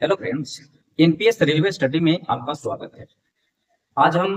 Hello friends, NPS railway study में आपका स्वागत है। आज हम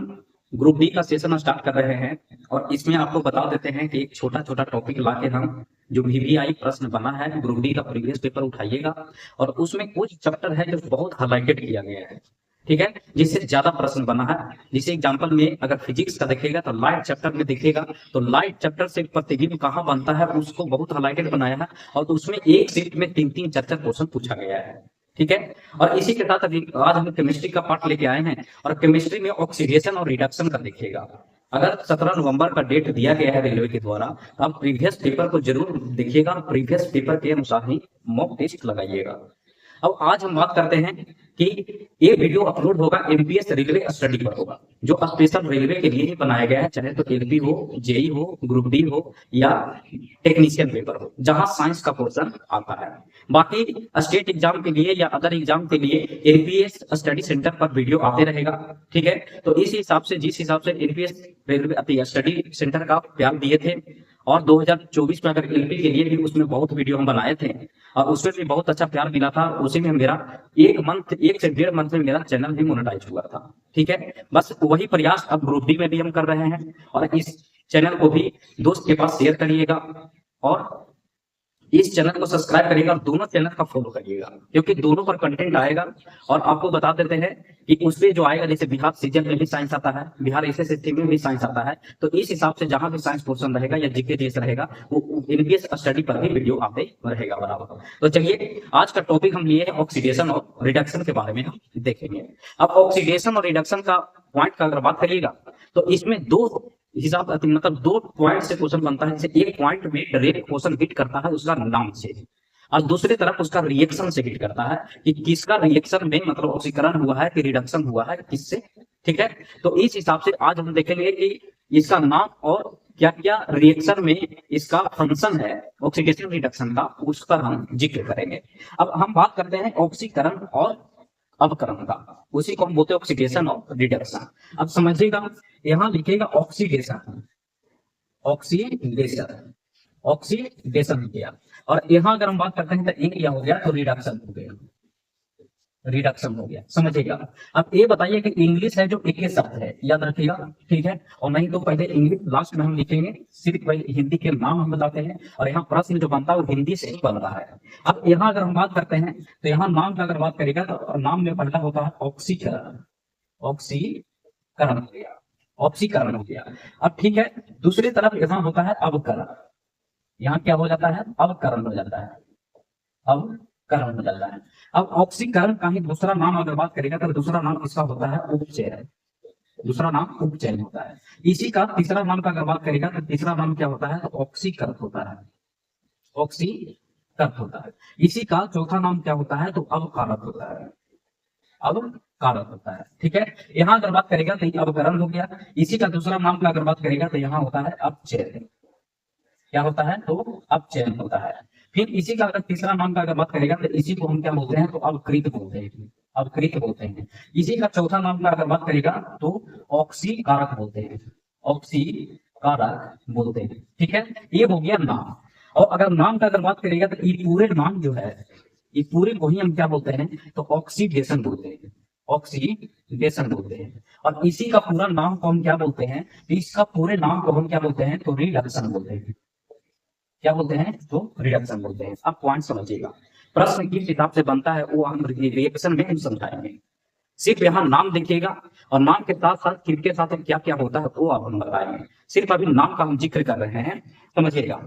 ग्रुप डी का सेशन स्टार्ट कर रहे हैं और इसमें आपको बता देते हैं कि एक छोटा छोटा टॉपिक लाके हम जो वीवीआई प्रश्न बना है ग्रुप डी का प्रीवियस पेपर उठाइएगा और उसमें कुछ चैप्टर है जो बहुत हाईलाइटेड किया गया है, ठीक है, जिससे ज्यादा प्रश्न बना है। जैसे एग्जांपल में अगर फिजिक्स का देखेगा तो लाइट चैप्टर में देखेगा तो लाइट चैप्टर से प्रतिबिंब कहाँ बनता है उसको बहुत हाईलाइटेड बनाया है और उसमें एक शिफ्ट में 3-3 4-4 क्वेश्चन पूछा गया है, ठीक है। और इसी के साथ अभी आज हम केमिस्ट्री का पार्ट लेके आए हैं और केमिस्ट्री में ऑक्सीडेशन और रिडक्शन का देखिएगा। अगर 17 नवंबर का डेट दिया गया है रेलवे के द्वारा तो आप प्रीवियस पेपर को जरूर देखिएगा, प्रीवियस पेपर के अनुसार ही मॉक टेस्ट लगाइएगा। अब आज हम बात करते हैं कि ये वीडियो अपलोड होगा एमपीएस रेलवे स्टडी पर होगा, जो स्पेशल रेलवे के लिए ही बनाया गया है, चाहे तो एलपी हो, जेई हो, ग्रुप डी हो या टेक्नीशियन पेपर हो, जहां साइंस का पोर्शन आता है। बाकी स्टेट एग्जाम के लिए या अदर एग्जाम के लिए एनपीएस स्टडी सेंटर पर वीडियो आते रहेगा, ठीक है। तो इस हिसाब से जिस हिसाब से एनपीएस रेलवे स्टडी सेंटर का प्यार दिए थे और 2024 में अगर एलपी के लिए भी उसमें बहुत वीडियो हम बनाए थे और उसमें भी बहुत अच्छा प्यार मिला था, उसी में मेरा 1 से 1.5 मंथ में मेरा चैनल भी मोनेटाइज हुआ था, ठीक है। बस वही प्रयास अब ग्रुप डी में भी हम कर रहे हैं और इस चैनल को भी दोस्त के पास शेयर करिएगा और इस चैनल को सब्सक्राइब करिएगा और दोनों चैनल का फॉलो करिएगा, क्योंकि दोनों पर कंटेंट आएगा। और आपको बता देते हैं कि उसमें जो आएगा, जैसे बिहार सीजन में भी साइंस आता है, बिहार एसएससी में भी साइंस आता है, तो इस हिसाब से जहां भी साइंस पोर्शन रहेगा या जीके जैसा रहेगा वो एनपीएस स्टडी पर भी वीडियो आते रहेगा बराबर। तो चलिए आज का टॉपिक हम लिए हैं ऑक्सीडेशन और रिडक्शन के बारे में हम देखेंगे। अब ऑक्सीडेशन और रिडक्शन का पॉइंट का अगर बात करिएगा तो इसमें दो हिसाब मतलब 2 पॉइंट से क्वेश्चन बनता है। जैसे एक पॉइंट में डायरेक्ट क्वेश्चन हिट करता है उसका नाम से और दूसरी तरफ उसका रिएक्शन से हिट करता है कि किसका रिएक्शन में मतलब ऑक्सीकरण हुआ है कि रिडक्शन हुआ है किससे, ठीक है। तो इस हिसाब से आज हम देखेंगे कि इसका नाम और क्या क्या रिएक्शन में इसका फंक्शन है ऑक्सीडेशन रिडक्शन का, उस पर हम जिक्र करेंगे। अब हम बात करते हैं ऑक्सीकरण और अवकरण का, उसी को हम बोलते हैं ऑक्सीडेशन और रिडक्शन। अब समझिएगा, यहां लिखेगा ऑक्सीडेशन, ऑक्सीडेशन, ऑक्सीडेशन हो गया और यहां अगर हम बात करते हैं तो एक क्या हो गया तो रिडक्शन हो गया, रिडक्शन हो गया, समझिएगा। अब ये बताइए कि इंग्लिश है जो एक ही शब्द है, याद रखिएगा, ठीक है। और नहीं तो पहले इंग्लिश लास्ट में हम लिखेंगे, सिर्फ पहले हिंदी के नाम हम बताते हैं और यहाँ प्रश्न जो बनता है वो हिंदी से ही बनता है। अब यहाँ अगर हम बात करते हैं तो यहाँ नाम का अगर बात करेगा तो नाम में पहला होता है ऑक्सीकरण, ऑक्सीकरण हो गया, ऑक्सीकरण हो गया। अब ठीक है, दूसरी तरफ यहाँ होता है अवकरण, यहाँ क्या हो जाता है अवकरण हो जाता है, अवकरण हो जाता है। अब ऑक्सीकरण का ही दूसरा नाम अगर बात करेगा तो दूसरा नाम इसका होता है उपचयन, दूसरा नाम उपचयन होता है। इसी का तीसरा नाम का अगर बात करेगा तो तीसरा नाम क्या होता है तो ऑक्सीकरण होता है, ऑक्सीकरण होता है। इसी का चौथा नाम क्या होता है तो अवकारक होता है, अवकारक होता है, ठीक है। यहाँ अगर बात करेगा तो अवकरण हो गया। इसी का दूसरा नाम का अगर बात करेगा तो यहाँ होता है अपचयन, क्या होता है तो अपचयन होता है। फिर इसी का अगर तीसरा नाम का अगर बात करेगा तो इसी को हम क्या बोलते हैं तो अवकृत बोलते हैं, अवकृत बोलते हैं। इसी का चौथा नाम का अगर बात करेगा तो ऑक्सीकारक बोलते हैं, ऑक्सीकारक बोलते हैं, ठीक है। ये हो गया नाम। और अगर नाम का अगर बात करेगा तो ये पूरे नाम जो है ये पूरे को ही हम क्या बोलते हैं तो ऑक्सीडेशन बोलते हैं, ऑक्सीडेशन बोलते हैं। और इसी का पूरा नाम को हम क्या बोलते हैं तो इसका पूरे नाम को हम क्या बोलते हैं तो रिडक्शन बोलते हैं, क्या बोलते हैं तो रिडक्शन बोलते हैं। अब पॉइंट समझिएगा, प्रश्न किस हिसाब से बनता है वो हम रिएक्शन में हम समझाएंगे। सिर्फ यहाँ नाम देखिएगा और नाम के साथ साथ किसके साथ क्या क्या होता है वो आप हम बताएंगे। सिर्फ अभी नाम का हम जिक्र कर रहे हैं, समझिएगा।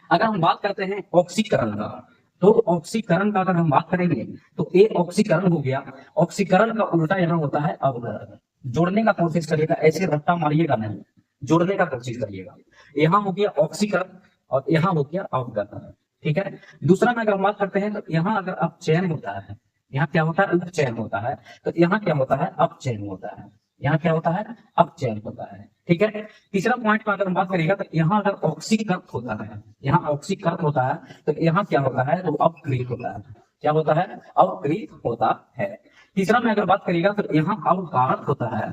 अगर हम बात करते हैं ऑक्सीकरण का तो ऑक्सीकरण का अगर हम बात करेंगे तो ये ऑक्सीकरण हो गया। ऑक्सीकरण का उल्टा यहाँ होता है अवकरण। जोड़ने का कोशिश करिएगा, ऐसे रट्टा मारिएगा नहीं, जोड़ने का कोशिश करिएगा। यहाँ हो गया ऑक्सीकरण और यहाँ हो गया अवकरण, ठीक है। दूसरा में अगर हम बात करते हैं तो यहाँ अगर अपचयन होता है, यहाँ क्या होता है उपचयन होता है, तो यहाँ क्या होता है अपचयन होता है, यहाँ क्या होता है अपचयन होता है, ठीक है। तीसरा पॉइंट में अगर हम बात करेगा तो यहाँ अगर ऑक्सीकृत होता है, यहाँ ऑक्सीकृत होता है तो यहाँ क्या होता है तो अपकृत होता है, क्या होता है अपकृत होता है। तीसरा में अगर बात करेगा तो यहाँ अवकारक होता है,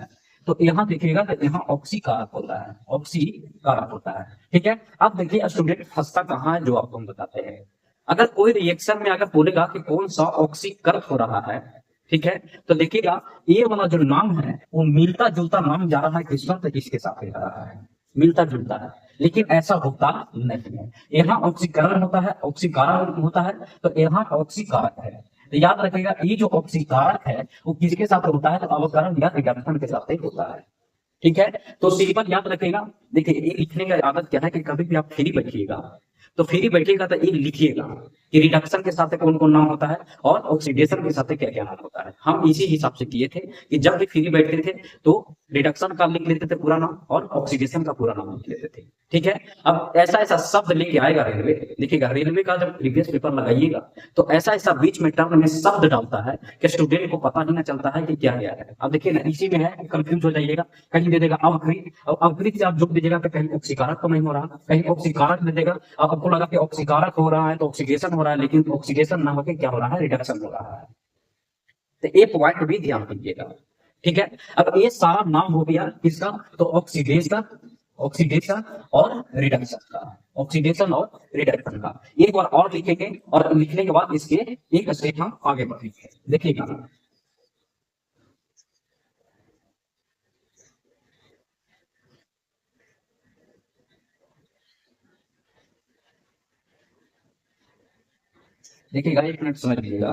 तो यहाँ देखिएगा तो यहाँ ऑक्सीकारक होता है, ऑक्सीकारक होता है, ठीक है। अब देखिए स्टूडेंट फंसता कहाँ है जो आपको हम बताते हैं। अगर कोई रिएक्शन में अगर बोलेगा कि कौन सा ऑक्सीकरण हो रहा है, ठीक है, तो देखिएगा ये वाला जो नाम है वो मिलता जुलता नाम जा रहा है किसका, तो इसके साथ जा रहा है, मिलता जुलता है, लेकिन ऐसा होता नहीं है। यहाँ ऑक्सीकरण होता है, ऑक्सीकरण होता है, तो यहाँ ऑक्सीकारक है। तो याद रखिएगा ये जो ऑक्सीकारक है वो किसके साथ होता है, तो अवकरण या रिडक्शन के साथ ही होता है। ठीक है, तो सिंपल याद रखिएगा। देखिए ये लिखने का आदत क्या है कि कभी भी आप फ्री बैठिएगा तो फ्री बैठिएगा तो ये लिखिएगा कि रिडक्शन के साथ कौन कौन नाम होता है और ऑक्सीडेशन के साथ क्या क्या नाम होता है। हम इसी हिसाब से किए थे कि जब भी फ्री बैठते थे तो रिडक्शन का लिख लेते थे पूरा नाम और ऑक्सीडेशन का पूरा नाम लिख लेते थे। ठीक है, अब ऐसा ऐसा शब्द लेके आएगा रेलवे, देखिएगा रेलवे का जब प्रीवियस पेपर लगाइएगा तो ऐसा ऐसा बीच में टर्म में शब्द डालता है कि स्टूडेंट को पता ही ना चलता है कि क्या क्या है। अब देखिए ना इसी में है, कंफ्यूज हो जाइएगा, कहीं दे देगा अवकृत, और अवकृत से आप जोड़ दीजिएगा तो कहीं ऑक्सीकारक तो नहीं हो रहा, कहीं ऑक्सीकारक दे देगा, अब आपको लगा कि ऑक्सीकारक हो रहा है तो ऑक्सीडेशन हो रहा है, लेकिन ऑक्सीडेशन ना होकर क्या हो रहा है, रिडक्शन हो रहा है। तो ये पॉइंट भी ध्यान दीजिएगा। ठीक है, अब ये सारा नाम हो गया किसका, तो ऑक्सीडेशन, ऑक्सीडेशन और रिडक्शन का, ऑक्सीडेशन और रिडक्शन का। एक बार और लिखेंगे और लिखने के बाद इसके एक स्टेप हम आगे बढ़ेंगे। देखिएगा देखिएगा, एक मिनट समझ लीजिएगा।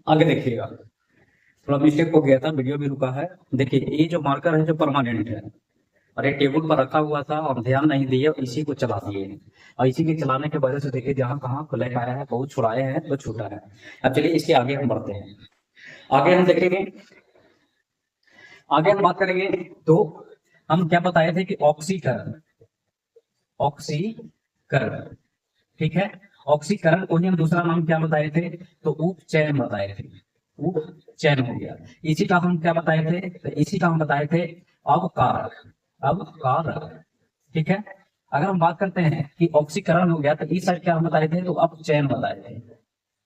आगे देखिएगा, थोड़ा मिस्टेक हो गया था, वीडियो भी रुका है। देखिए ये जो मार्कर है जो परमानेंट है और ये टेबल पर रखा हुआ था और ध्यान नहीं दिए और इसी को चला दिए, और इसी के चलाने की वजह से देखिए जहां कहाँ फ्लैग आया है, बहुत छुड़ाए हैं तो छूटा है। अब चलिए इसके आगे हम बढ़ते हैं। आगे हम देखेंगे, आगे हम बात करेंगे तो हम क्या बताए थे कि ऑक्सीकरण, ऑक्सीकरण, ठीक है, ऑक्सीकरण को ही हम दूसरा नाम क्या बताए थे, तो उपचयन बताए थे, उपचयन हो गया। इसी का हम क्या बताए थे, तो इसी का हम बताए थे अवकारक, अवकारक। ठीक है, अगर हम बात करते हैं कि ऑक्सीकरण हो गया तो इस साइड क्या हम बताए थे, तो अपचयन बताए थे,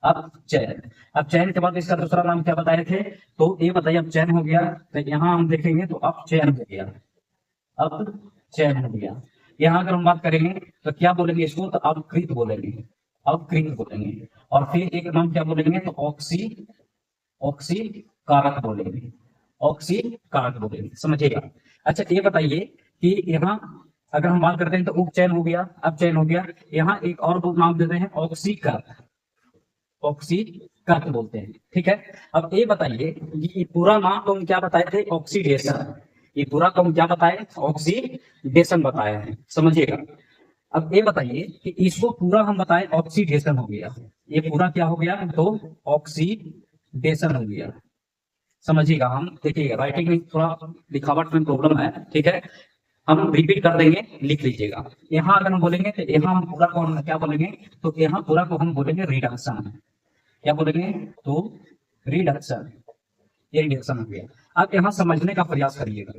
अपचयन। अब चयन के बाद इसका दूसरा नाम क्या बताए थे, तो ये बताइए, अब चयन हो गया तो यहाँ हम देखेंगे तो अपचयन हो गया, अपचयन हो गया। यहाँ अगर हम बात करेंगे तो क्या बोलेंगे इसको, तो अपकृत बोलेंगे, अपकृत बोलेंगे। और फिर एक नाम क्या बोलेंगे, तो ऑक्सी, ऑक्सी कारक बोलेंगे, ऑक्सी कारक बोलेंगे, समझिएगा। अच्छा ये बताइए कि यहाँ अगर हम बात करते हैं तो उपचयन हो गया, अपचयन हो गया, यहाँ एक और नाम देते हैं ऑक्सीकरण, ऑक्सीकरण बोलते हैं। ठीक है, अब ये बताइए ये पूरा नाम तो हम क्या बताए थे, ऑक्सीडेशन, ये पूरा तो हम क्या बताए, ऑक्सीडेशन बताए हैं, समझिएगा। अब ये बताइए कि इसको पूरा हम बताए ऑक्सीडेशन हो गया, ये पूरा क्या हो गया, तो ऑक्सीडेशन हो गया, समझिएगा। हम देखिएगा राइटिंग में थोड़ा लिखावट में प्रॉब्लम है, ठीक है, हम रिपीट कर देंगे, लिख लीजिएगा। यहाँ अगर हम बोलेंगे तो यहाँ हम पूरा को क्या बोलेंगे, तो यहाँ पूरा को हम बोलेंगे रिडक्शन, क्या बोलेंगे, तो रिडक्शन, ये रिडक्शन हो गया। अब यहाँ समझने का प्रयास करिएगा,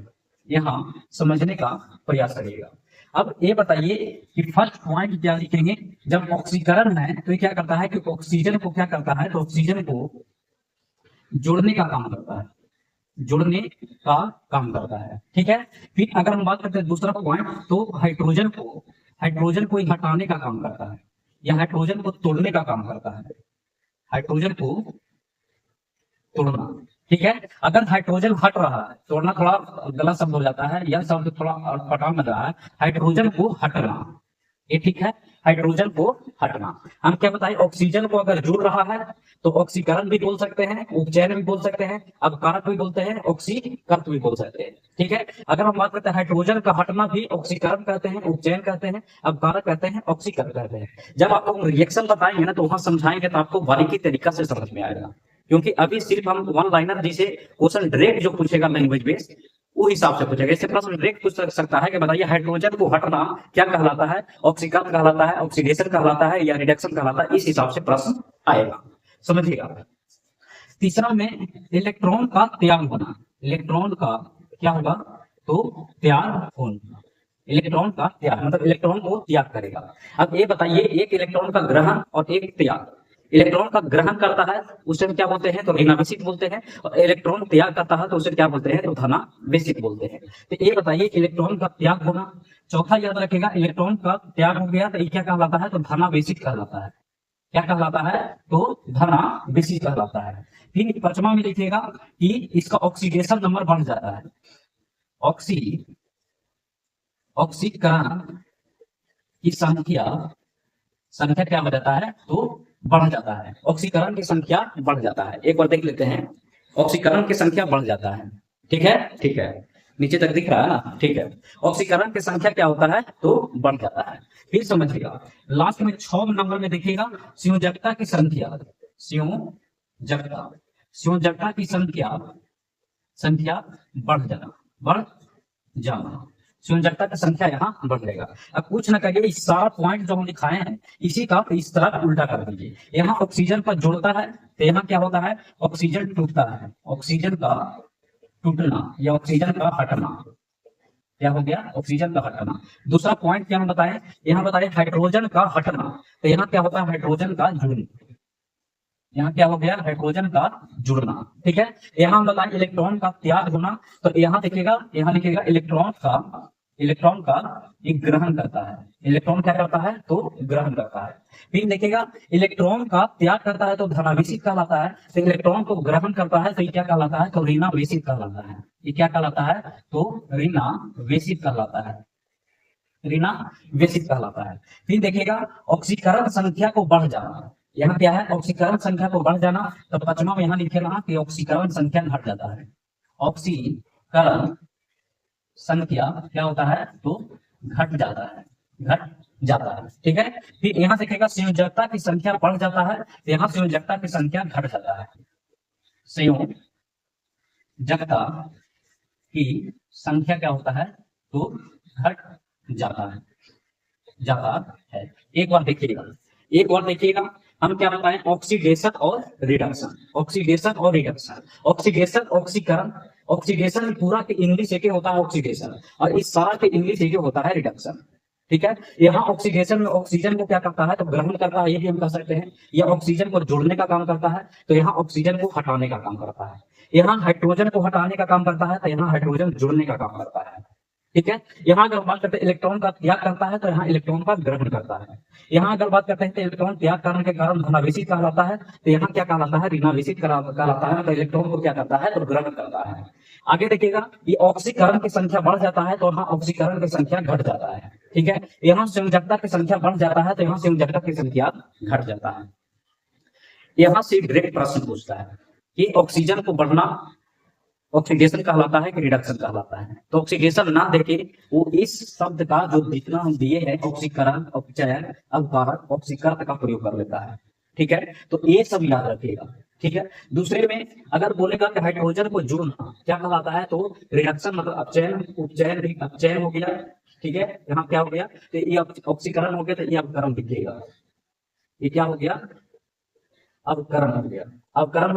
यहाँ समझने का प्रयास करिएगा। अब ये बताइए कि फर्स्ट पॉइंट क्या लिखेंगे, जब ऑक्सीकरण है तो ये क्या करता है कि ऑक्सीजन को क्या करता है, तो ऑक्सीजन को जोड़ने का काम करता है, जोड़ने का काम करता है। ठीक है, फिर अगर हम बात करते हैं दूसरा पॉइंट, तो हाइड्रोजन को, हाइड्रोजन को हटाने का काम करता है या हाइड्रोजन को तोड़ने का काम करता है, हाइड्रोजन को तोड़ना। ठीक है, अगर हाइड्रोजन हट रहा है, तोड़ना थोड़ा गलत शब्द हो जाता है, यह शब्द थोड़ा पटान लग रहा है, हाइड्रोजन को हटना, ये ठीक है, हाइड्रोजन को हटना। हम क्या बताएं, ऑक्सीजन को अगर जुड़ रहा है तो ऑक्सीकरण भी बोल सकते हैं, उपचयन भी बोल सकते हैं, अवकारक भी बोलते हैं, ऑक्सीकरण भी बोल सकते हैं। ठीक है, अगर हम बात करते हैं हाइड्रोजन का हटना भी ऑक्सीकरण कहते हैं, उपचयन कहते हैं, अवकारक कहते हैं, ऑक्सीकरण कहते हैं। जब आपको रिएक्शन बताएंगे ना तो वहां समझाएंगे तो आपको बारीकी तरीका से समझ में आएगा, क्योंकि अभी सिर्फ हम वन लाइनर जिसे क्वेश्चन डायरेक्ट जो पूछेगा लैंग्वेज बेस्ड वो हिसाब से पूछेगा। इससे प्रश्न डायरेक्ट पूछ सकता है कि बताइए हाइड्रोजन को हटना क्या कहलाता है, ऑक्सीकरण कहलाता है, ऑक्सीडेशन कहलाता है या रिडक्शन कहलाता है, इस हिसाब से प्रश्न आएगा, समझिएगा। तीसरा में इलेक्ट्रॉन का त्याग होना, इलेक्ट्रॉन का क्या होगा, तो त्याग होना, इलेक्ट्रॉन का त्याग मतलब इलेक्ट्रॉन को त्याग करेगा। अब ये बताइए एक इलेक्ट्रॉन का ग्रहण और एक त्याग, इलेक्ट्रॉन का ग्रहण करता है उसे क्या बोलते हैं, तो ऋणावेशित बोलते हैं, और इलेक्ट्रॉन त्याग करता है तो उसे क्या बोलते हैं, तो धनावेशित बोलते हैं। तो ये बताइए इलेक्ट्रॉन का त्याग होना। चौथा याद रखेगा, इलेक्ट्रॉन का त्याग हो गया तो ये क्या कहलाता है, तो धनावेशित कहलाता है। क्या कहलाता है, तो धनावेशित कहलाता है। फिर पांचवा में लिखिएगा कि इसका ऑक्सीडेशन नंबर बढ़ जाता है। ऑक्सीकरण की संख्या क्या हो जाता है, तो बढ़ जाता है। ऑक्सीकरण की संख्या बढ़ जाता है। एक बार देख लेते हैं, ऑक्सीकरण की संख्या बढ़ जाता है। ठीक है, ठीक है, नीचे तक दिख रहा है ना, ठीक है। ऑक्सीकरण की संख्या क्या होता है, तो बढ़ जाता है। फिर समझिएगा लास्ट में 6 नंबर में देखिएगा संयोजकता की संख्या, संयोजकता की संख्या बढ़ जाना, संयोजकता की संख्या यहाँ बढ़ जाएगा। अब कुछ ना करिए, इस सारा पॉइंट जो हम दिखाए हैं इसी का इस तरह उल्टा कर दीजिए। यहाँ ऑक्सीजन पर जुड़ता है तो यहाँ क्या होता है, ऑक्सीजन टूटता है। ऑक्सीजन का टूटना या ऑक्सीजन का हटना, क्या हो गया, ऑक्सीजन का हटना। दूसरा पॉइंट क्या हम बताएं, यहाँ बताएं हाइड्रोजन का हटना, तो यहाँ क्या होता है, हाइड्रोजन का जुड़ना। यहाँ क्या हो गया, हाइड्रोजन का जुड़ना। ठीक है, यहाँ हम बताएं इलेक्ट्रॉन का त्याग होना, तो यहाँ देखिएगा, यहाँ लिखिएगा इलेक्ट्रॉन का एक ग्रहण करता है। इलेक्ट्रॉन क्या करता है, तो ग्रहण करता है। फिर देखिएगा इलेक्ट्रॉन का त्याग करता है तो धनावेशित कहलाता है, तो इलेक्ट्रॉन को ग्रहण करता है तो ये क्या कहलाता है, तो ऋणावेशित कहलाता है। ये क्या कहलाता है, तो ऋणावेशित कहलाता है, ऋणावेशित कहलाता है। फिर देखिएगा ऑक्सीकरण संख्या को बढ़ जाना, यहाँ क्या है, ऑक्सीकरण संख्या को बढ़ जाना। तो पांचवा में यहाँ लिखेगा कि ऑक्सीकरण संख्या घट जाता है। ऑक्सीकरण संख्या क्या होता है, तो घट जाता है। ठीक है, फिर यहाँ देखिएगा संयोजकता की संख्या बढ़ जाता है, तो यहाँ संयोजकता की संख्या घट जाता है। संयोजकता की संख्या क्या होता है, तो घट जाता है। एक बार देखिएगा हम क्या बताएं, ऑक्सीडेशन और रिडक्शन। ऑक्सीडेशन पूरा के इंग्लिश एक होता है ऑक्सीडेशन, और इस सारा के इंग्लिश एक होता है रिडक्शन। ठीक है, यहाँ ऑक्सीडेशन में ऑक्सीजन को क्या करता है, तो ग्रहण करता है, ये भी हम कह सकते हैं। यह ऑक्सीजन को जोड़ने का काम करता है, तो यहाँ ऑक्सीजन को हटाने का काम करता है। यहाँ हाइड्रोजन को हटाने का काम करता है, तो यहाँ हाइड्रोजन जोड़ने का काम करता है। ठीक है, यहाँ अगर बात करते हैं इलेक्ट्रॉन का त्याग करता है, तो यहाँ इलेक्ट्रॉन का ग्रहण करता है। यहाँ अगर बात करते हैं तो इलेक्ट्रॉन त्याग करने के कारण धनावेशित कहलाता है, तो यहाँ क्या कहलाता है, ऋणावेशित कहलाता है। तो इलेक्ट्रॉन को क्या करता है, तो ग्रहण करता है। आगे देखिएगा ये ऑक्सीकरण की संख्या बढ़ जाता है, तो यहाँ ऑक्सीकरण की संख्या घट जाता है। ठीक है, यहाँ संयोजकता की संख्या बढ़ जाता है, तो यहाँ संयोजकता की संख्या घट जाता है। यहाँ से डायरेक्ट प्रश्न पूछता है कि ऑक्सीजन को बढ़ना ऑक्सीडेशन कहलाता है कि रिडक्शन कहलाता है। तो ऑक्सीडेशन ना देके वो इस शब्द का जो जितना हम दिए हैं, ऑक्सीकरण, अपचयन, अपकारक, ऑक्सीकरण का प्रयोग कर लेता है। ठीक है, तो ये सब याद रखिएगा। ठीक है, दूसरे में अगर बोलेगा कि हाइड्रोजन को जोड़ना क्या कहलाता है, तो रिडक्शन मतलब अपचयन हो गया। ठीक है, यहाँ क्या हो गया, तो ये ऑक्सीकरण हो गया, तो ये अपकरण दिखेगा। ये क्या हो गया, अपकरण हो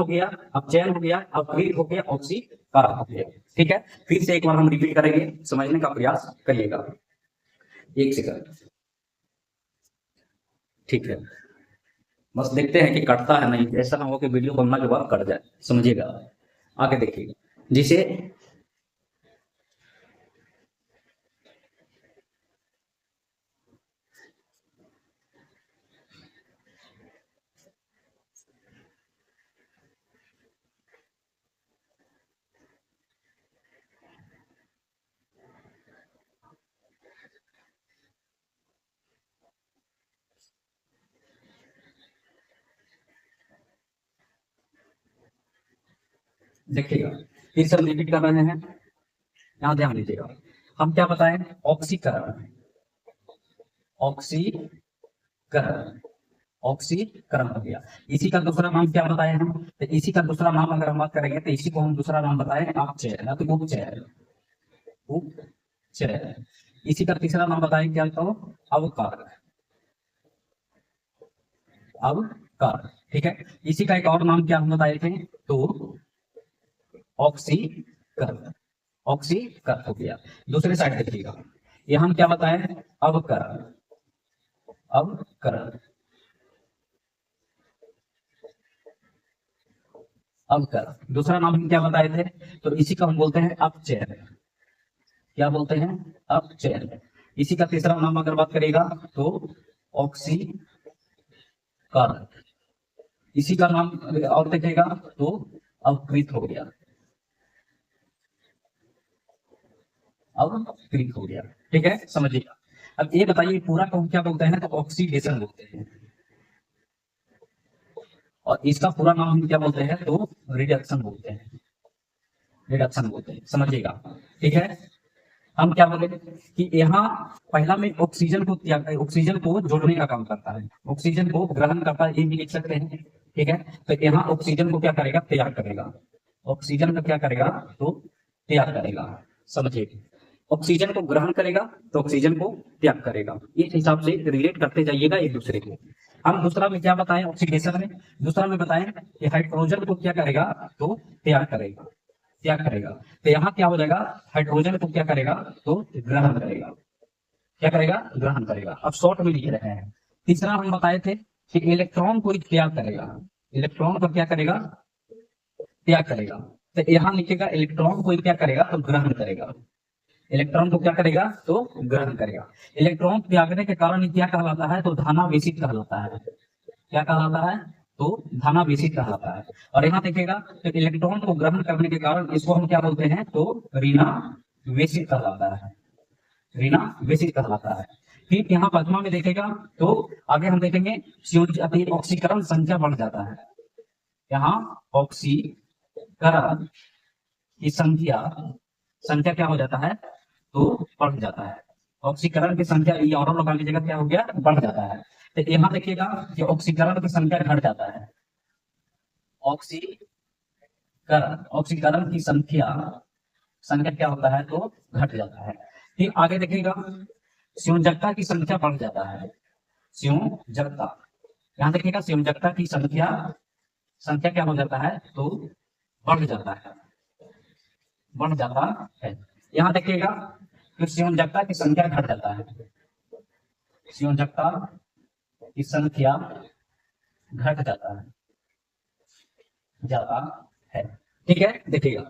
गया, अपचयन हो गया, अपकृत हो गया, ऑक्सीकरण हो गया। ठीक है, फिर से एक बार हम रिपीट करेंगे, समझने का प्रयास करिएगा। एक सेकंड, ठीक है, बस देखते हैं कि कटता है नहीं, ऐसा ना हो कि वीडियो बनने के बाद कट जाए, समझिएगा। आगे देखिएगा, जिसे देखिएगा, फिर से हम रिपीट कर रहे हैं, यहाँ ध्यान दीजिएगा। हम क्या बताएं, ऑक्सीकरण हो गया। इसी का दूसरा नाम क्या बताए हम, तो इसी का दूसरा नाम अगर हम बात करेंगे तो इसी को हम दूसरा नाम बताएं अपचयन, तो उपचय। इसी का तीसरा नाम बताएं क्या, तो अवकारक। ठीक है, इसी का एक और नाम क्या हम बताए थे, तो ऑक्सीकरण हो गया। दूसरे साइड देखिएगा, ये हम क्या बताएं, अवकरण। अवकरण। दूसरा नाम हम क्या बताए थे, तो इसी को हम बोलते हैं अपचयन। क्या बोलते हैं, अपचयन। इसी का तीसरा नाम अगर बात करेगा तो ऑक्सीकरण। इसी का नाम और देखेगा तो अवकृत हो गया, अवकृत हो गया। ठीक है, समझिएगा। अब ये बताइए पूरा को हम क्या बोलते हैं, तो ऑक्सीडेशन बोलते हैं। और इसका पूरा नाम हम क्या बोलते हैं, तो रिडक्शन बोलते हैं, रिडक्शन बोलते हैं, समझिएगा। ठीक है, हम क्या बोले कि यहाँ पहला में ऑक्सीजन को ऑक्सीजन को जोड़ने का काम करता है, ऑक्सीजन को ग्रहण करता है, ये भी लिख सकते हैं। ठीक है, तो यहाँ ऑक्सीजन को क्या करेगा, तैयार करेगा। ऑक्सीजन का क्या करेगा, तो त्याग करेगा। समझिए, ऑक्सीजन को ग्रहण करेगा तो ऑक्सीजन को त्याग करेगा। इस हिसाब से रिलेट करते जाइएगा एक दूसरे को। हम दूसरा में क्या बताएं, ऑक्सीडेशन में दूसरा में बताएं कि हाइड्रोजन को क्या करेगा, तो त्याग करेगा, त्याग करेगा। तो यहाँ क्या हो जाएगा, हाइड्रोजन को क्या करेगा, तो ग्रहण करेगा। क्या करेगा, ग्रहण करेगा। अब शॉर्ट में लिख रहे हैं। तीसरा हम बताए थे कि इलेक्ट्रॉन को त्याग करेगा, इलेक्ट्रॉन को क्या करेगा, त्याग करेगा। तो यहाँ लिखेगा इलेक्ट्रॉन को क्या करेगा, तो ग्रहण करेगा। इलेक्ट्रॉन को क्या करेगा, तो ग्रहण करेगा। इलेक्ट्रॉन त्यागने के कारण ये क्या कहलाता है, तो धनावेशित कहलाता है। क्या कहलाता है, तो धनावेशित कहलाता है। और यहाँ देखिएगा तो इलेक्ट्रॉन को ग्रहण करने के कारण इसको हम क्या बोलते हैं, तो ऋणावेशित कहलाता है, ऋणावेशित कहलाता है। फिर यहाँ पद्मा में देखेगा तो आगे हम देखेंगे ऑक्सीकरण संख्या बढ़ जाता है। यहाँ ऑक्सीकरण की संख्या संख्या क्या हो जाता है, तो बढ़ जाता है। ऑक्सीकरण की संख्या ये और लगा लीजिएगा, क्या हो गया, बढ़ जाता है। तो यहाँ देखिएगा कि ऑक्सीकरण की संख्या घट जाता है, ऑक्सीकरण की संख्या संख्या क्या होता है, तो घट जाता है। फिर आगे देखिएगा संयोजकता की संख्या बढ़ जाता है, संयोजकता। यहाँ देखिएगा संयोजकता की संख्या संख्या क्या हो जाता है, तो बढ़ जाता है, बढ़ जाता है। यहाँ देखिएगा कि संयोजकता की संख्या घट जाता है, संयोजकता की संख्या घट जाता है। ठीक है, देखिएगा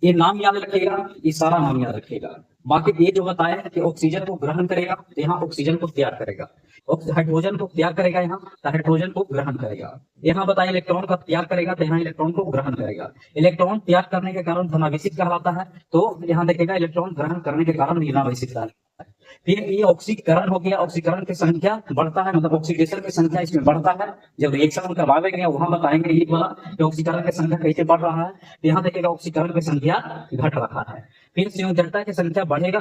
ये नाम याद रखिएगा, ये सारा नाम याद रखिएगा। बाकी ये जो बताया कि ऑक्सीजन को ग्रहण करेगा तो यहाँ ऑक्सीजन को त्याग करेगा, हाइड्रोजन को त्याग करेगा, यहाँ तो हाइड्रोजन को ग्रहण करेगा। यहाँ बताया इलेक्ट्रॉन का त्याग करेगा तो यहाँ इलेक्ट्रॉन को ग्रहण करेगा। इलेक्ट्रॉन त्याग करने के कारण धनावेशित कहलाता है, तो यहाँ देखेगा इलेक्ट्रॉन ग्रहण करने के कारण ऋणावेशित कहलाता है। फिर ये ऑक्सीकरण हो गया, ऑक्सीकरण की संख्या बढ़ता है, मतलब ऑक्सीडेशन की संख्या इसमें बढ़ता है। जब रिएक्शन करवाएंगे वहां बताएंगे ये वाला कि ऑक्सीकरण की संख्या कैसे बढ़ रहा है। यहाँ देखिएगा ऑक्सीकरण की संख्या घट रहा है। फिर संयोजकता की संख्या बढ़ेगा,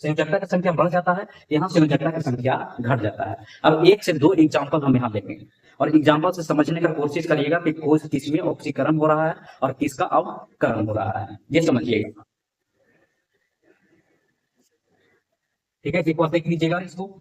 संयोजकता की संख्या बढ़ जाता है, यहाँ संयोजकता की संख्या घट जाता है। अब 1 से 2 एग्जाम्पल हम यहाँ देखेंगे और एग्जाम्पल से समझने का कोशिश करिएगा कि किसमें ऑक्सीकरण हो रहा है और किसका अवकरण हो रहा है, ये समझिएगा। ठीक है, एक बार देख लीजिएगा इसको।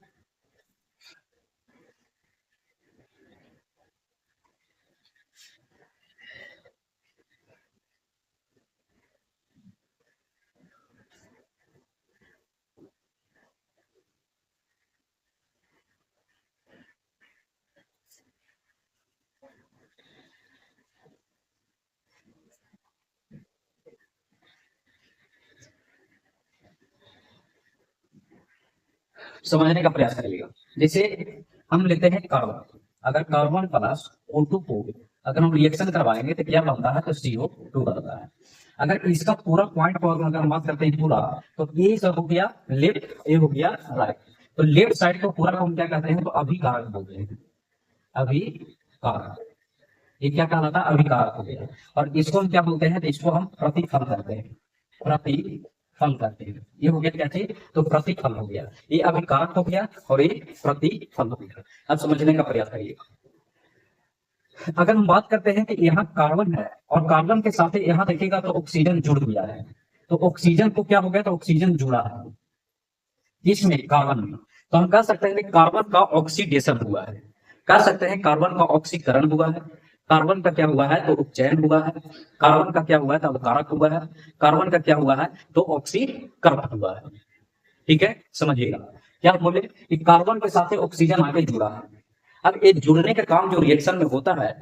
समझने का प्रयास करिएगा। जैसे हम लेते हैं कार्बन, अगर कार्बन प्लस O2 को अगर हम रिएक्शन करवाएंगे तो क्या बनता है, तो CO2 बनता है। अगर इसका पूरा पॉइंट पर अगर हम बात करते हैं पूरा, तो ये सब हो गया लेफ्ट, ये हो गया राइट। तो लेफ्ट साइड को पूरा हम क्या कहते हैं, तो अभिकारक बोलते हैं, अभिकारक। ये क्या कहलाता है, अभिकारक हो गया। और इसको हम क्या बोलते हैं, तो इसको हम प्रतिफल करते हैं, प्रतिफल करते हैं। ये हो गया क्या चीज, तो प्रतिफल हो गया। ये अभिकारक हो गया और ये प्रतिफल हो गया। अब समझने का प्रयास करिए। अगर हम बात करते हैं कि यहाँ कार्बन है और कार्बन के साथ यहाँ देखिएगा तो ऑक्सीजन जुड़ गया है, तो ऑक्सीजन को क्या हो गया, तो ऑक्सीजन जुड़ा है इसमें, कार्बन में। तो हम कह सकते हैं कि कार्बन का ऑक्सीडेशन हुआ है, कह सकते हैं कार्बन का ऑक्सीकरण हुआ है। कार्बन का क्या हुआ है, तो उपचयन हुआ है। कार्बन का क्या हुआ है, तो अवकारक हुआ है। कार्बन का क्या हुआ है, तो ऑक्सीकरण हुआ है। ठीक है, समझिएगा। क्या बोले कि कार्बन के साथ ऑक्सीजन आगे जुड़ा है। अब ये जुड़ने का काम जो रिएक्शन में होता है,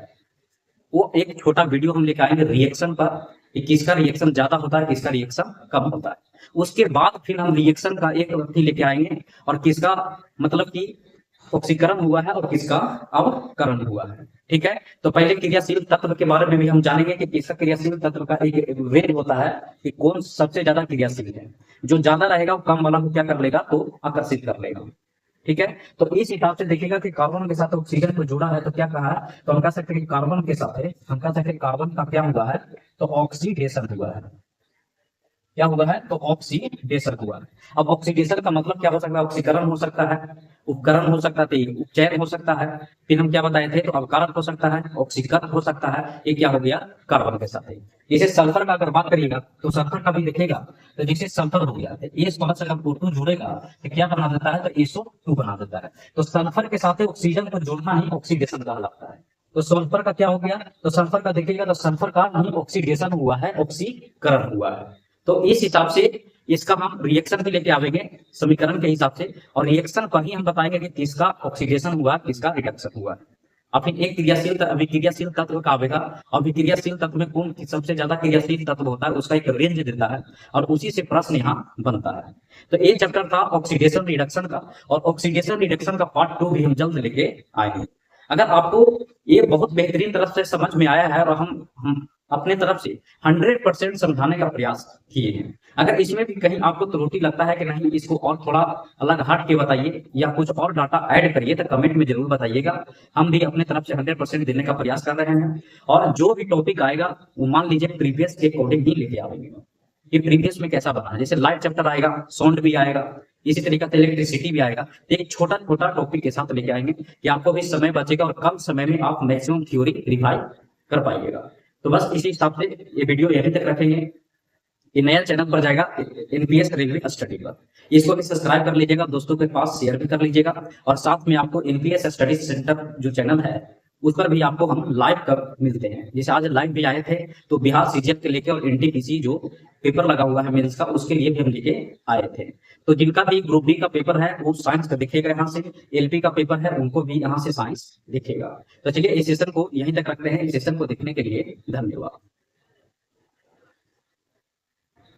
वो एक छोटा वीडियो हम लेके आएंगे रिएक्शन पर कि किसका रिएक्शन ज्यादा होता है, किसका रिएक्शन कम होता है। उसके बाद फिर हम रिएक्शन का एक व्यक्ति लेके आएंगे और किसका मतलब कि ऑक्सीकरण हुआ है और किसका अवकरण हुआ है। ठीक है, तो पहले क्रियाशील तत्व के बारे में भी हम जानेंगे कि किसका क्रियाशील तत्व का एक वेट होता है कि कौन सबसे ज्यादा क्रियाशील है। जो ज्यादा रहेगा वो कम वाला को क्या कर लेगा, तो आकर्षित कर लेगा। ठीक है, तो इस हिसाब से देखिएगा कि कार्बन के साथ ऑक्सीजन को जुड़ा है तो क्या कहा है, तो हम कह सकते हैं कि कार्बन के साथ है, हम कह सकते हैं कार्बन का क्या हुआ है, तो ऑक्सीडेशन हुआ है। क्या हुआ है, तो ऑक्सीडेशन हुआ है। अब ऑक्सीडेशन का मतलब क्या हो सकता है, ऑक्सीकरण हो सकता है, उपकरण हो सकता है, उपचयन हो सकता है, फिर हम क्या बताए थे, तो अवकारक हो सकता है, ऑक्सीकरण हो सकता है। ये क्या हो गया, कार्बन के साथ है। जैसे सल्फर का अगर बात करिएगा तो सल्फर का भी देखिएगा, तो जैसे सल्फर हो गया इस पास अगर O2 जुड़ेगा तो क्या बना देता है, तो SO2 बना देता है। तो सल्फर के साथ ऑक्सीजन को जोड़ना ही ऑक्सीडेशन कहलाता है। तो सल्फर का क्या हो गया, तो सल्फर का देखिएगा तो सल्फर का नहीं ऑक्सीडेशन हुआ है, ऑक्सीकरण हुआ है। तो इस हिसाब से इसका हम रिएक्शन भी लेके आवेंगे समीकरण के हिसाब से, और रिएक्शन पर ही हम बताएंगे कि किसका ऑक्सीडेशन हुआ, किसका रिडक्शन हुआ। अब फिर एक क्रियाशील अभिक्रियाशील तत्व का आवेगा। अभिक्रियाशील तत्व में कौन सबसे ज्यादा क्रियाशील तत्व होता है, उसका एक रेंज देता है और उसी से प्रश्न यहाँ बनता है। तो ये चैप्टर था ऑक्सीडेशन रिडक्शन का, और ऑक्सीडेशन रिडक्शन का पार्ट 2 भी हम जल्द लेके आएंगे। अगर आपको ये बहुत बेहतरीन तरफ से समझ में आया है और हम अपने तरफ से 100% समझाने का प्रयास किए हैं, अगर इसमें भी कहीं आपको त्रुटि लगता है कि नहीं इसको और थोड़ा अलग हट के बताइए या कुछ और डाटा ऐड करिए, तो कमेंट में जरूर बताइएगा। हम भी अपने तरफ से 100% देने का प्रयास कर रहे हैं, और जो भी टॉपिक आएगा वो मान लीजिए प्रीवियस के अकॉर्डिंग ही लेके आएंगे कि प्रीवियस में कैसा बना है। जैसे लाइट चैप्टर आएगा, साउंड भी आएगा, इसी तरीके से इलेक्ट्रिसिटी भी आएगा। तो एक छोटा छोटा टॉपिक के साथ लेके आएंगे कि आपको भी समय बचेगा और कम समय में आप मैक्सिमम थ्योरी रिवाइज कर पाइएगा। तो बस इसी हिसाब से ये वीडियो यहीं तक रखेंगे। ये नया चैनल पर जाएगा एनपीएस रेलवे स्टडी पर, इसको भी सब्सक्राइब कर लीजिएगा, दोस्तों के पास शेयर भी कर लीजिएगा, और साथ में आपको एनपीएस स्टडी सेंटर जो चैनल है उस पर भी आपको हम लाइव कब मिलते हैं। जैसे आज लाइव भी आए थे, तो बिहार सीजीएल के लेके और एनटीपीसी जो पेपर लगा हुआ है मेंस का, उसके लिए भी हम लेके आए थे। तो जिनका भी ग्रुप डी का पेपर है वो साइंस का दिखेगा यहाँ से, एलपी का पेपर है उनको भी यहाँ से साइंस दिखेगा। तो चलिए इस सेशन को यहीं तक रखते हैं। इस सेशन को देखने के लिए धन्यवाद।